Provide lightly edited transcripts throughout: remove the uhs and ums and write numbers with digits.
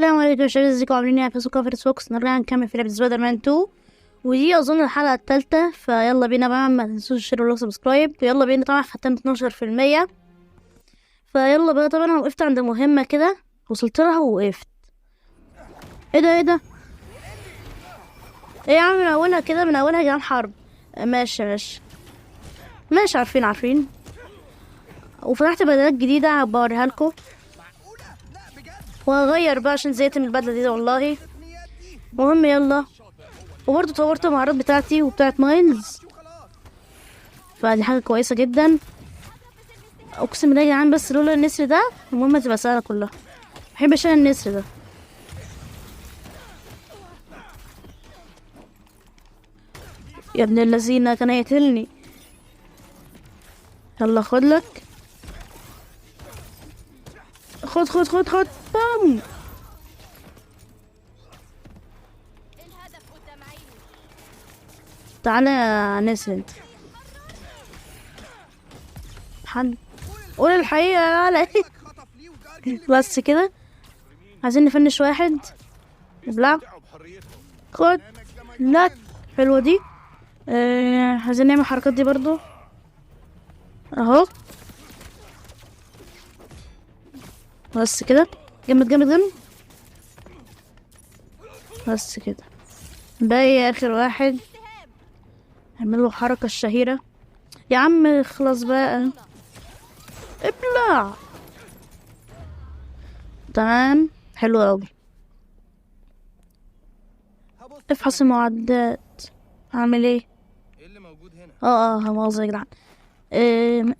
السلام عليكم يا شباب، ازيكم عاملين ايه؟ في كفر فوكس نرجع نكمل في لعبة سبايدر مان 2، ودي اظن الحلقة الثالثة. فيلا بينا بقى، ما تنسوش تشتركوا وسبسكرايب. يلا بينا. طبعا ختمت 12%. فيلا بقى. طبعا انا وقفت عند مهمة كده، وصلت لها ووقفت. ايه ده ايه يا عم؟ من اولها كده، من اولها جام حرب. ماشي عارفين. وفتحت بدلات جديدة هبوريها لكم، وهغير بقى عشان زهقت من البدلة دي والله. مهم يلا. وبرضه طورت المهارات بتاعتي وبتاعت مايلز، فدي حاجة كويسة جدا. اقسم بالله يا جدعان، بس لولا النسر ده المهمة تبقى سهلة كلها. محبش انا النسر ده. يا ابن الذين كان هيقتلني. يلا خد بام. تعالى يا نسر انت. حد قول الحقيقة على بس كده. عايزين نفنش واحد. ابلع. خد. لا، حلوة دي. عايزين نعمل الحركات دي برضو اهو. بس كده. جامد. بس كده. باقي اخر واحد. اعملوا الحركة الشهيرة. يا عم اخلص بقى. ابلع. تمام، حلو اوي. افحص المعدات. اعمل ايه؟ ايه اللي موجود هنا؟ مؤاخذة يا جدعان. آه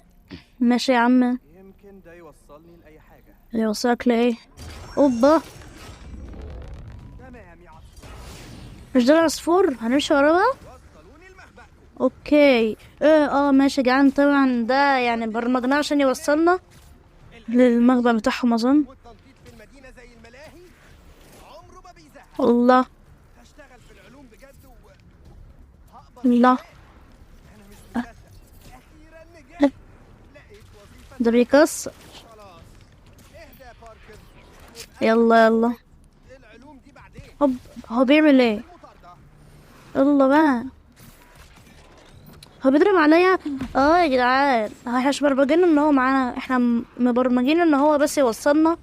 ماشي يا عم. يمكن ده يوصلني لاي حاجه. يوصلك لايه؟ اوبا، تمام يا عصفور، مش ده العصفور؟ هنمشي وراه بقى. وصلوني لمخبأكم. اوكي. ماشي يا جدعان. طبعا ده يعني برمجناه عشان يوصلنا للمخبأ بتاعهم اظن. والتنطيط في المدينه زي الملاهي عمره ما بيزهق. الله هشتغل في العلوم بجد وهقبض الله. انا مش مصدق. اخيرا نجحت، لقيت وظيفه. ده بيكسر. خلاص اهدى يا باركر. يلا العلوم دي بعدين. هوب. هو بيعمل ايه؟ المطارده. يلا بقى. هو بيضرب عليا. يا جدعان، احنا مش مبرمجين ان هو معانا، احنا مبرمجين ان هو بس يوصلنا.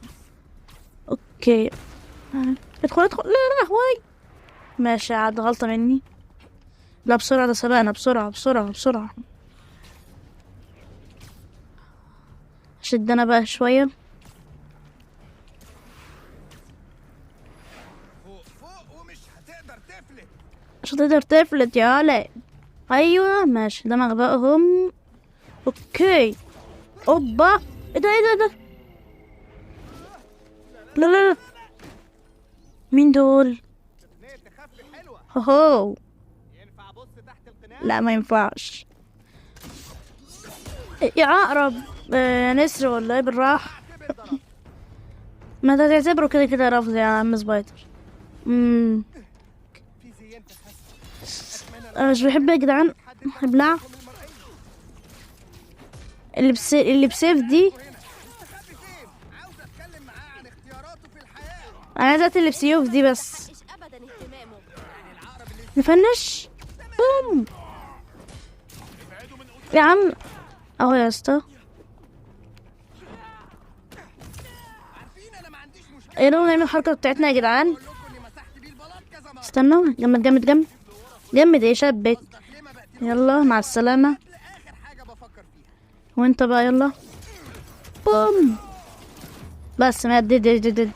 اوكي. ادخل. لا هواي. ماشي، عاد غلطة مني. لا بسرعة، ده سبقنا. بسرعة. شدنا بقى شوية. فوق ومش هتقدر تفلت. مش هتقدر تفلت يا ولد. ايوه ماشي، ده مغبأهم. اوكي. اوبا. ايه ده. لا. مين دول؟ تقنيه تخفي حلوه. هو ينفع ابص تحت القناع؟ لا، ما ينفعش يا عقرب. نسر ولا ايه؟ بالراحة. ما انت تعتبره كده رفض يا عم سبايدر. في زيان تخفي. انا مش بحب يا جدعان. ابلع. اللي بسيف دي. مستخبي فين؟ عاوز اتكلم معاه عن اختياراته في الحياه. انا عايزة اللي بسيوف دي بس. ابدا اهتمامه. نفنش. بوم. يا عم اهو يا اسطى. عارفين انا ما عنديش مشكله. ايه لو نعمل الحركة بتاعتنا يا جدعان؟ اقول لكم اني مسحت بيه البلاط كذا مره. استنوا. جامد ايه شبك. ليه ما بقتلوش؟ يلا مع السلامة. اخر حاجه بفكر فيها. وانت بقى يلا. بوم. بس ما دي ودلوقتي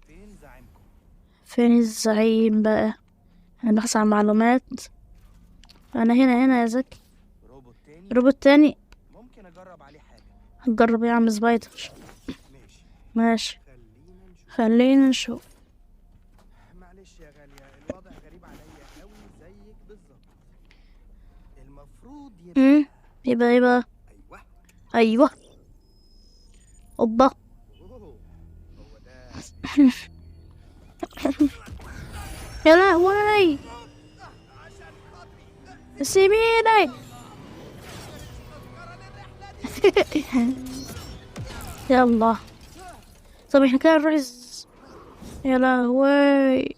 فين زعيمكم؟ فين الزعيم بقى؟ انا بحث عن معلومات. انا هنا يا زكي. روبوت تاني. روبوت تاني. ممكن اجرب عليه حاجه. هتجرب ايه يا عم سبايدر؟ ماشي. خلينا نشوف. معلش يا غاليه، الوضع غريب عليا قوي زيك بالظبط. المفروض يبقى يبقى ايوه. ايوه. اوبا. هو ده. يا لهوي. سيبيني. يلا طب احنا كده نروح يا لهوي.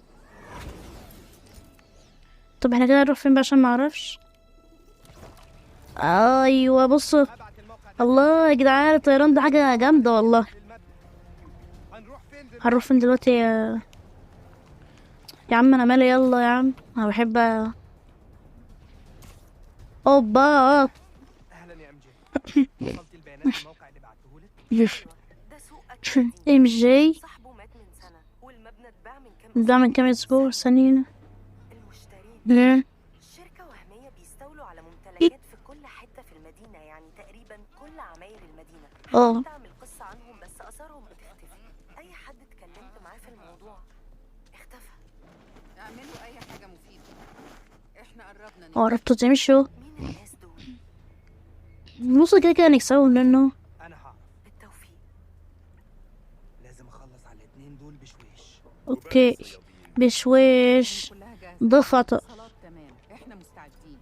طب احنا كده نروح فين بقى عشان معرفش. ايوه بصوا. هبعت الموقع ده الله يا جدعان، الطيران ده حاجة جامدة والله. للمبنى. هنروح فين دلوقتي؟ هنروح فين دلوقتي يا عم انا مالي، يلا يا عم انا بحب. اوبا. اهلا يا ام جي. وصلت البيانات الموقع اللي بعتهولك؟ ده سوق أكل ام جي صاحبه مات من سنة والمبنى اتباع من كام ده من كام اسبوع سنين. المشترين شركة وهمية بيستولوا على ممتلكات في كل حتة في المدينة، يعني تقريبا كل عماير المدينة. اه تعمل قصة عنهم بس آثارهم بتختفي. أي حد اتكلمت معاه في الموضوع اختفى. اعملوا اي حاجة مفيدة، احنا قربنا عرفتوا تمشوا. مين الناس دول؟ نص كده كده نكسبهم لانه انا هعرف. بالتوفيق. لازم اخلص على الاتنين دول بشويش. اوكي بشويش. كلها جاهزة. ده خطأ. اتصالات تمام، احنا مستعدين.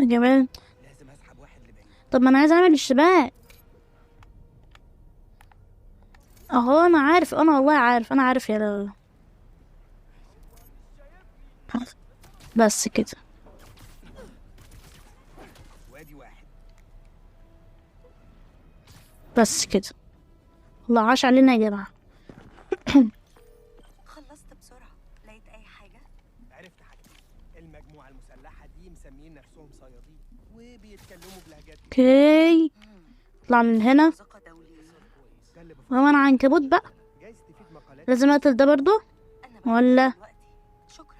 يا جمال لازم اسحب واحد لبعيد. طب ما انا عايز اعمل الشباك اهو. انا عارف، انا والله عارف، انا عارف يا لو. بس كده. وادي واحد. بس كده. الله عاش علينا يا جماعة. خلصت بسرعة. لقيت أي حاجة؟ عرفت حاجتين. المجموعة المسلحة دي مسميين نفسهم صيادين وبيتكلموا بلهجات اوكي اطلع من هنا. مرتزقة دولية. ده اللي بفكر. هو انا عنكبوت بقى. جايز تفيد مقالات. لازم اقتل ده برضو أنا بقى ولا دلوقتي. شكرا.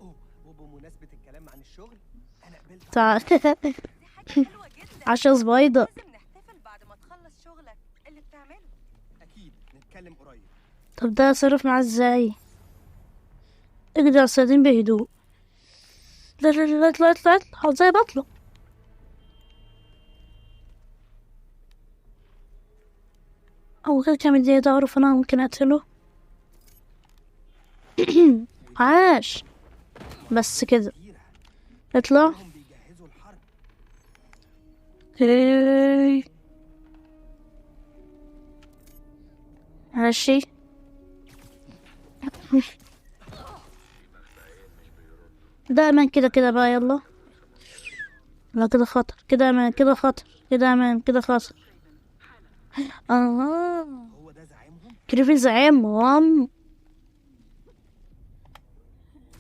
اوه، وبمناسبة الكلام عن الشغل انا قبلت تعال. دي حاجة حلوة جدا. عشا صبايضة. لازم نحتفل بعد ما تخلص شغلك اللي بتعمله. اكيد نتكلم قريب. طب ده اتصرف معاه ازاي؟ اجري على الصيادين بهدوء. لا لا لا لا لا لا زي بطله. او غير كام دقيقة ضهره فانا ممكن اقتله. عاش. بس كده كتيرة. اطلع. هم بيجهزوا الحرب. اوكي ماشي. ده امان كده كده بقى يلا. لا كده خطر، كده امان، كده خطر، كده امان، كده خطر. هو ده زعيمهم. كريفين زعيمهم.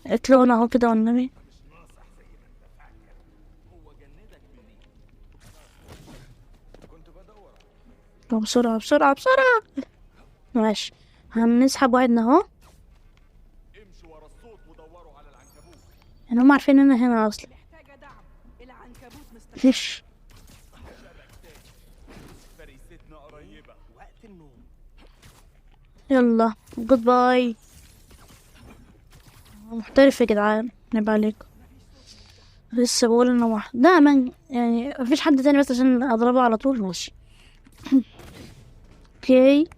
اطلعوا انا اهو كده والنبي. طب بسرعة بسرعة بسرعة. ماشي هنسحب واحدنا اهو. يعني هم عارفين ان انا هنا اصلا. محتاجة دعم. العنكبوت مستعد. فيش. وقت النوم. يلا جود باي. محترف يا جدعان نبقى عليكم. لسه بقول انه واحد ده من يعني مفيش حد تاني بس عشان اضربه على طول ماشي. اوكي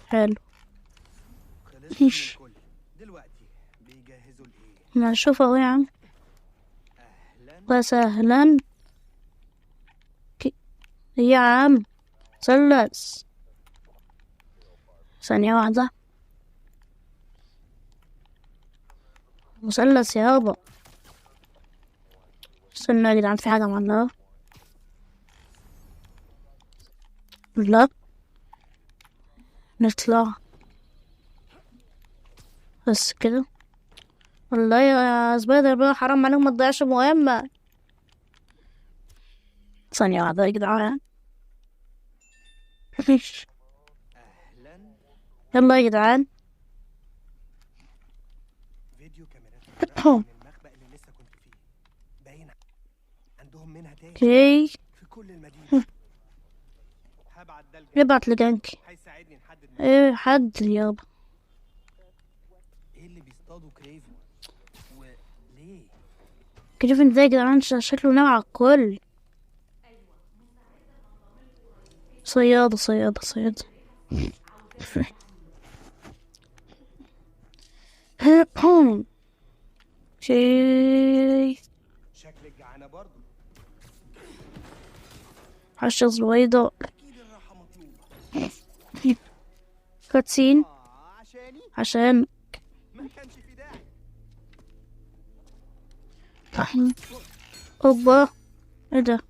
حلو. خلصت مفيش. من الكل. دلوقتي بيجهزوا لايه؟ ما نشوف اهو يا عم. اهلا. وسهلا. يا عم مثلث. ثانية واحدة. مثلث يابا. استنى يا جدعان في حاجة معلقة. لا نطلع بس كده. والله يا سبايدر بقى حرام عليكم ما تضيعش مهمة. ثانية واحدة يا جدعان. مفيش. اهلا. يلا يا جدعان. فيديو كاميرات من المخبأ اللي لسه كنت فيه. باين عندهم منها تاني اوكي في كل المدينة. هبعت ده الجنب. ابعت لجانكي. هيساعدني نحدد ايه حد يابا. ايه اللي بيصطادوا كريفن وليه. كريفن ده يا جدعان شكله نوع على الكل. صيادة صيادة صيادة. شيء. شكلك جعانة برضو. الشخص البيضاء. اكيد الراحه مطلوبه. كاتسين عشاني عشان ما كانش في داعي. اوبا، ايه ده؟ ده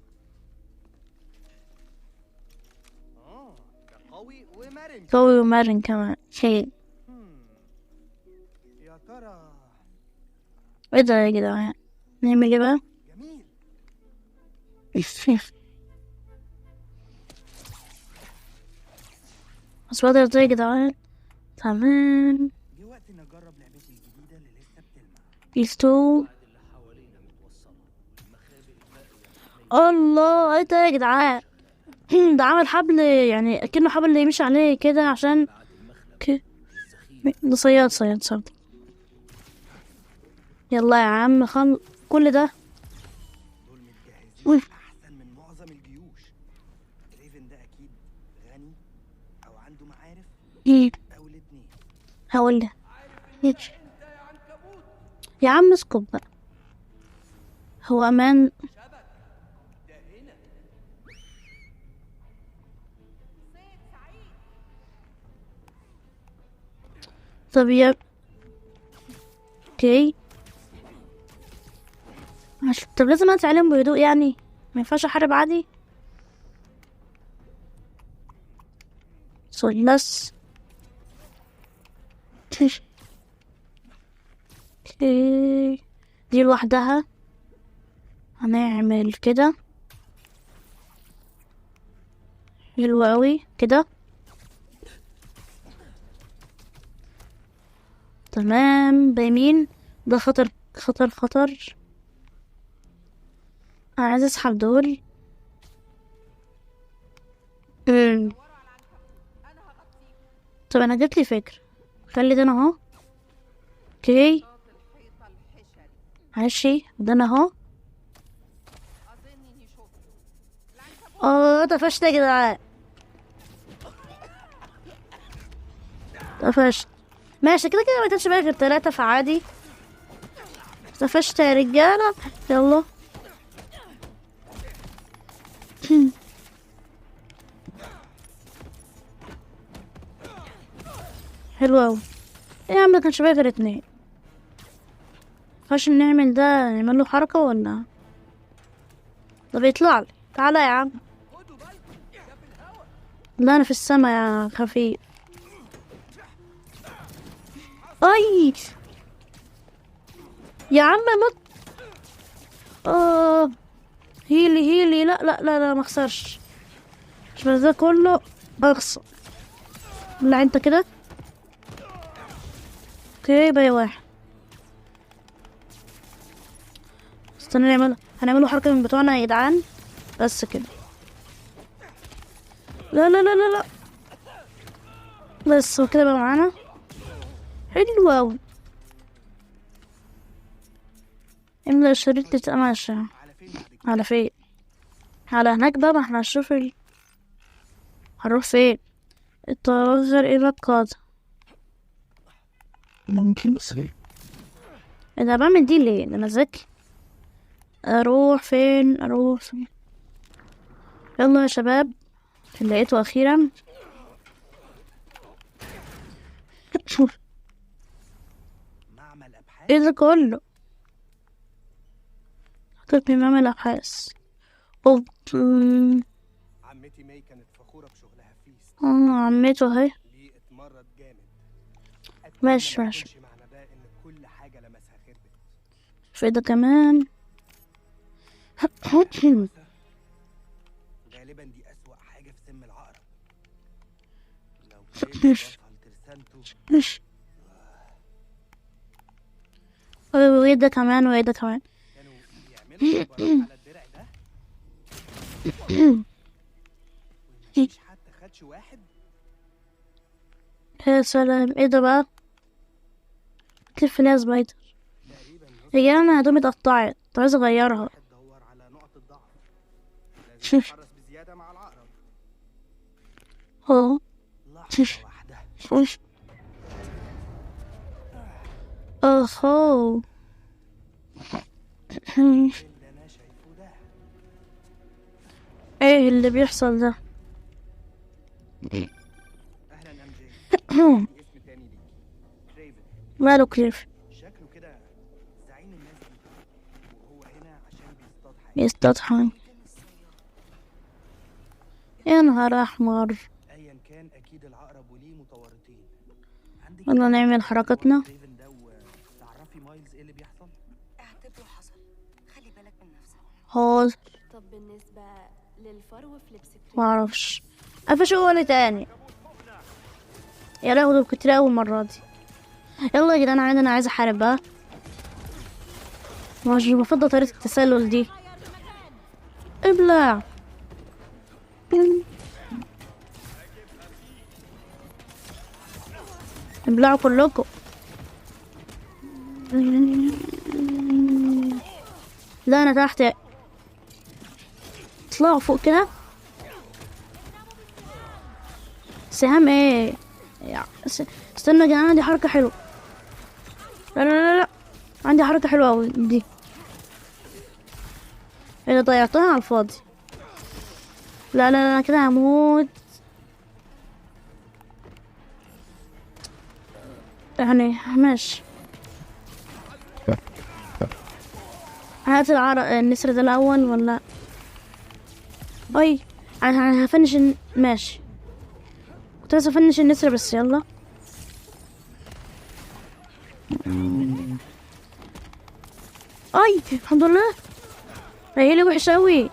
قوي ومرن. قوي ومرن كمان شيء. يا ترى. ايه ده يا جدعان؟ نعمل ايه بقى؟ جميل. بس بدر ده يا جدعان. تمام. جه وقت اني اجرب لعبتي الجديده اللي لسه بتلمع. بيستو. الله، ايه ده يا جدعان؟ ده عمل حبل، يعني اكنه حبل اللي يمشي عليه كده عشان ده صياد. يلا يا عم كل ده. دول متجهزين وي. احسن من معظم الجيوش. ريفن ده اكيد غني او عنده معارف ايه او الاتنين. هقول له يا عم اسكت بقى. هو امان. طب يا اوكي. طب لازم انت عليهم بهدوء يعني، ما ينفعش احارب عادي. سولناس. اوكي، دي لوحدها. هنعمل كده. حلو اوي كده. تمام. بيمين ده خطر خطر خطر. انا عايز اسحب دول. طب انا جاتلي فكرة، خلي ده انا اهو. اوكي الحيطة الحشري. ماشي، ده انا اهو. أظن إني شفته. طفشت يا جدعان، طفشت. ماشي كده كده ما كانش بقى غير 3 فعادي. طفشت يا رجالة. يلا. حلو اوي. ايه يا عم، ما كانش بقى غير 2. مينفعش نعمل ده، نعمل له حركة ولا؟ طب يطلع لي، تعالى يا عم. لا انا في السما يا خفيف. اي يا عم مت. هيلي لا لا لا لا، ما اخسرش. مش بس ده كله اخسر. لا انت كده. اوكي باقي واحد. استنى هنعمله حركة من بتوعنا يا جدعان. بس كده. لا لا لا لا لا. بس وكده بقى معانا. حلو اوي. املى الشريط تتماشى. على فين بعد كده؟ على فين؟ على هناك بقى، ما احنا هنشوف هنروح فين. الطيارة الى القادة. ممكن بس ايه؟ انا بعمل دي ليه؟ انا ذكي. اروح فين؟ يلا يا شباب، لقيته اخيرا. معمل ابحاث. ايه ده كله؟ حطيت من معمل ابحاث. اوب. عمتي ماي كانت فخوره بشغلها في فيس. عمته اهي. ليه اتمرد جامد. ماشي ما ماشي. يكونش معنى ده ان كل حاجه لمسها خربت. في ده كمان. غالبا دي اسوأ حاجه في سم العقرب. لو كنت بطل ترسانته وايه ده كمان وايه ده كمان. كانوا بيعملوا اختبارات على الدرع ده. ومفيش حتى خدش واحد. يا سلام، ايه ده بقى؟ كيف ليها سبايدر. تقريبا هي انا هدومي اتقطعت، كنت عايز اغيرها. واحد دور على نقط الضعف. لازم نتحرص بزياده مع العقرب. اه لحظه واحده. اهو. اللي انا شايفه ده. ايه اللي بيحصل ده؟ اهلا ام جي. اسم تاني ليكي، كريفن. ماله كليف؟ شكله كده زعيم الناس دي، وهو هنا عشان بيصطاد حاجه. يستضحك. يا نهار احمر. ايا كان اكيد العقرب وليه متورطين. عندك يلا نعمل حركتنا. كريفن ده تعرفي مايلز ايه اللي بيحصل؟ اعتبره حصل. خلي بالك من نفسك. خلاص طب بالنسبة للفرو في لبس كريم، معرفش. قفش هو تاني. يا لهوي دول كتير اوي المرة دي. يلا يا جدعان انا عايزة احارب بقى. مش بفضل طريقة التسلل دي. ابلع. ابلعوا كلكم. لا انا تحت. اطلعوا فوق كده. سهام ايه استنى يا جدعان عندي حركة حلوة. لا لا لا لا عندي حركة حلوة اوي دي. ايه ضيعتها على الفاضي. لا لا لا كده هموت. يعني ماشي. هات النسر ده الاول ولا؟ اي انا هفنش ماشي. كنت عايز افنش النسر بس يلا. اي الحمد لله. هي لي وحش اوي.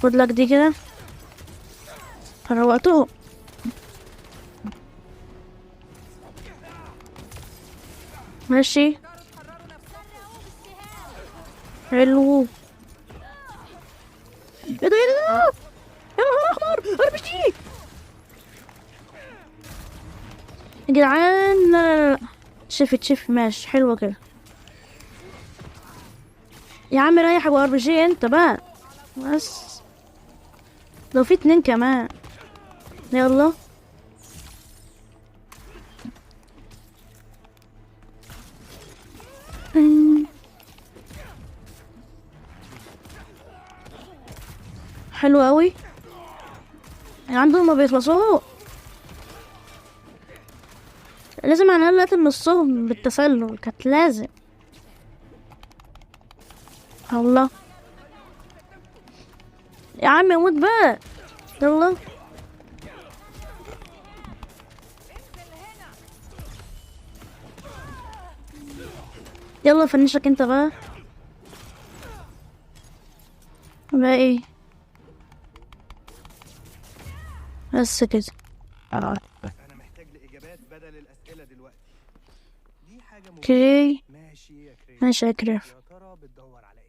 خد لك دي كده. روقتهم. ماشي حلو. ايه ده ايه ده؟ يا نهار احمر اربجي يا جدعان. لا لا لا شف ماشي حلوة كده. يا عم ريح ابو اربجي انت بقى بس. لو في 2 كمان. يلا حلو قوي. عندهم ما بيخلصوه. لازم على الاقل اقتل نصهم بالتسلل كانت لازم. الله يا عم موت بقى. يلا يلا فنشك انت بقى. بقى ايه بس كده. انا محتاج لاجابات بدل الاسئله دلوقتي. دي حاجه مهمه. اوكي ماشي يا كريم. ماشي يا كريف. يا ترى بتدور على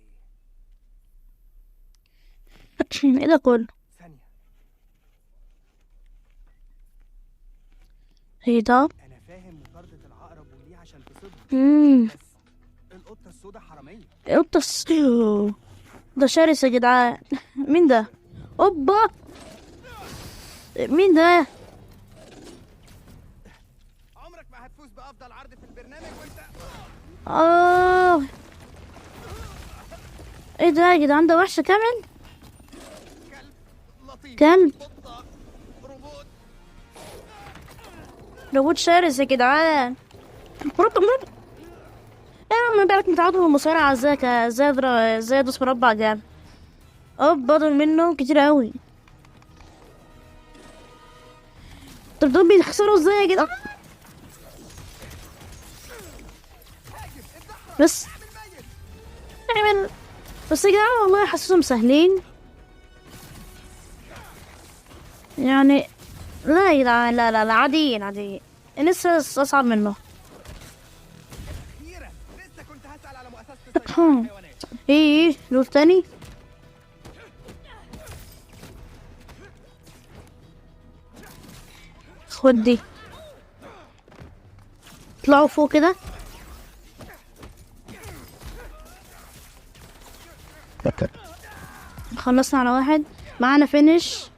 ايه؟ ايه ده كله؟ ثانيه. ايه ده؟ انا فاهم مطاردة العقرب وليه عشان تصد. بس القطه السوداء حراميه. قطة ده شرس يا جدعان. مين ده؟ اوبا مين ده؟ عمرك ما هتفوز بافضل عرض في البرنامج وانت ايه ده يا جدعان ده وحش كمان. كلب لطيف. كلب قطه روبوت. روبوت شرس يا جدعان. مربع ايه ما بالك متعود بالمصارعة ازاي ادوس مربع جامد. اوبا دول منه كتير اوي. طب دول بيخسروا ازاي يا جدعان؟ بس اعمل بس يا جدعان والله حاسسهم سهلين يعني. لا يا جدعان لا لا لا عاديين لسه اصعب منه. اخيرا لسه كنت هسأل على مؤسسة السيطرة على الحيوانات. ايه لوف تاني. خد دي. اطلعوا فوق كده. خلصنا على واحد. معانا فينش.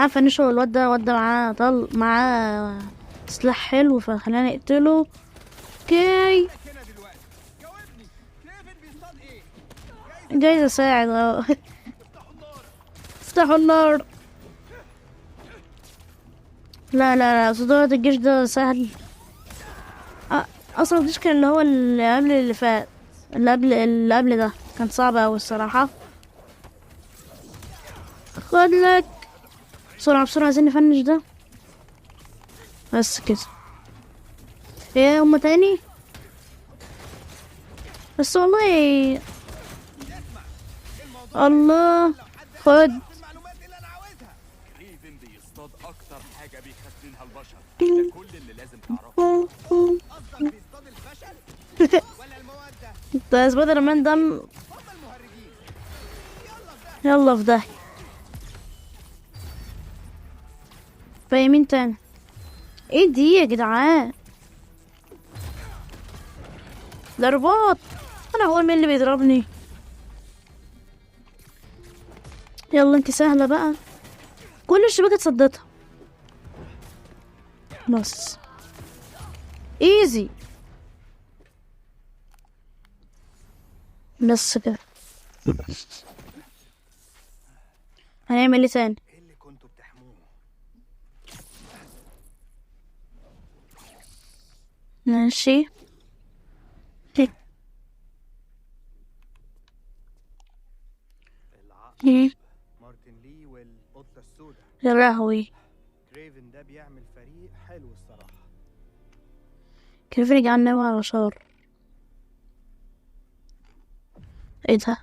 عارفة نشر الواد ده معاه سلاح حلو، فخلينا نقتله. اوكي هنا دلوقتي جاوبني، كريفن بيصطاد ايه؟ جاي اساعد اهو. افتحوا النار. افتحوا النار. لا لا لا، صدارة الجيش ده سهل. اصلا الجيش كان اللي هو اللي قبل اللي فات، اللي قبل ده كان صعب اوي الصراحة. خد لك بسرعة بسرعة، عايزين نفنش ده بس كده. ايه هما تاني بس والله. الله خد. المعلومات اللي انا عاوزها. كريفن بيصطاد اكتر حاجه بيخاف منها البشر. ده كل اللي لازم تعرفه. قصدك بيصطاد الفشل ولا المودة؟ ده سبايدر مان ده هم المهرجين. يلا في ده. في مين تاني؟ ايه دي يا جدعان؟ ده رباط. انا هو مين اللي بيضربني؟ يلا انت سهلة بقى، كل الشبكة اتصدتها. بس ايزي بس كده. هنعمل ايه تاني؟ ايه اللي كنتوا بتحموه؟ ماشي. العقرب مارتن لي والقطة السوداء. يا لهوي، كريفن ده بيعمل فريق حلو الصراحة. كيف رجع ناوي على شار؟ ايه ده؟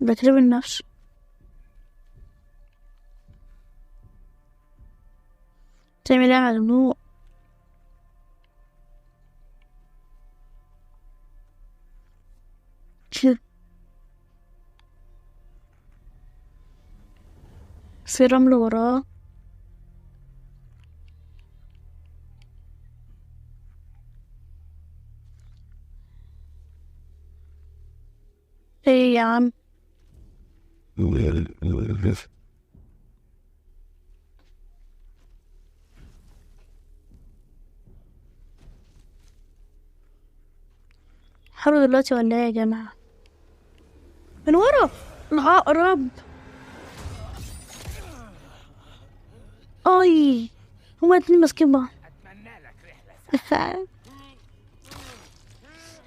ده كريفن نفسه. تعمل ايه يا مجنون؟ في رمل وراه. ايه يا عم؟ حلو دلوقتي ولا ايه يا جماعة؟ من ورا العقرب. اي هما اتنين ماسكين بعض.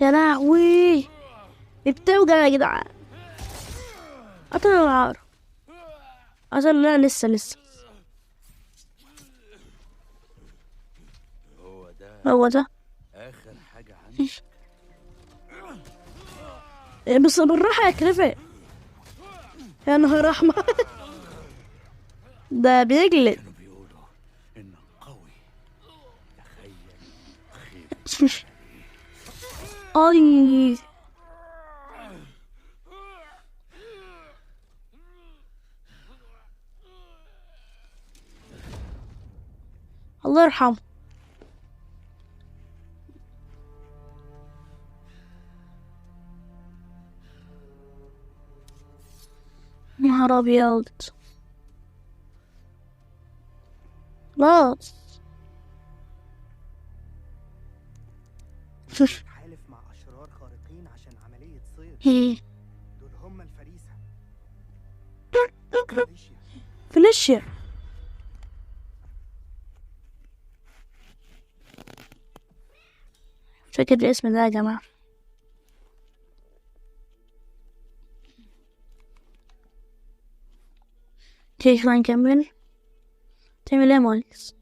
يا لهوي، دي بتوجع يا جدعان. قتل العقرب. قتل، لا لسه. هو ده اخر حاجة عندي. إيه بس بالراحة يا كريفي، يا نهار احمر. ده بيجلد. كانوا بيقولوا انك قوي. تخيل خير. اي الله يرحمه. نهار ابيض. خلاص. حالف مع اشرار خارقين عشان عملية صيد. دول هم الفريسة. ماليشيا. فليشيا. مش فاكر الاسم ده يا جماعة. كيف نكمل؟ تعمل ايه مايلز؟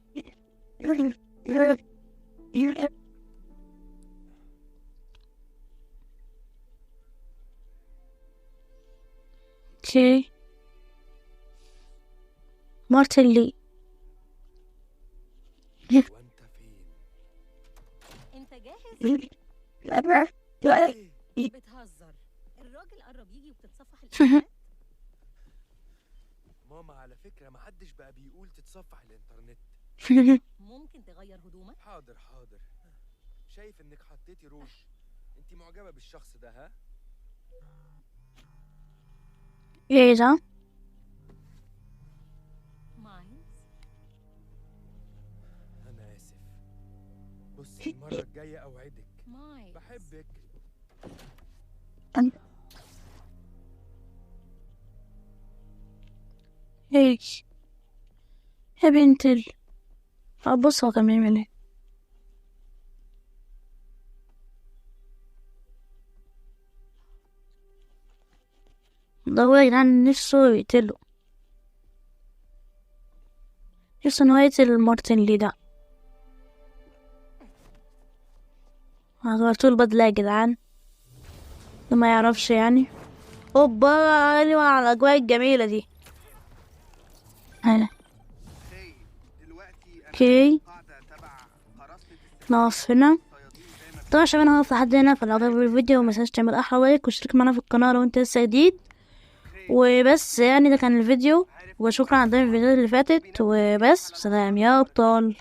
اوكي مارتن لي. وانت فين؟ انت جاهز؟ بتهزر، الراجل قرب يجي وبتتصفح الإشعاعات. ماما على فكرة محدش بقى بيقول تتصفح الانترنت. ممكن تغير هدومك؟ حاضر. شايف انك حطيتي روج. انتي معجبة بالشخص ده ها؟ ايه ده؟ بص المرة الجاية اوعدك ماي بحبك. هيك يا بنت بص هو كان بيعمل ايه. ده هو يا جدعان نفسه يقتله، نفسه ان هو يقتل مارتن لي ده. غيرتوله البدلة يا جدعان، ده ما يعرفش يعني. اوبا، ايوه على الاجواء الجميلة دي. هلا اوكي، نقف هنا. طبعا يا شباب انا هقف لحد هنا. فلو عجبك الفيديو متنساش تعمل احلى لايك واشترك معانا في القناة لو انت لسه جديد. وبس يعني ده كان الفيديو، وشكرا على الفيديوهات اللي فاتت. وبس سلام يا ابطال.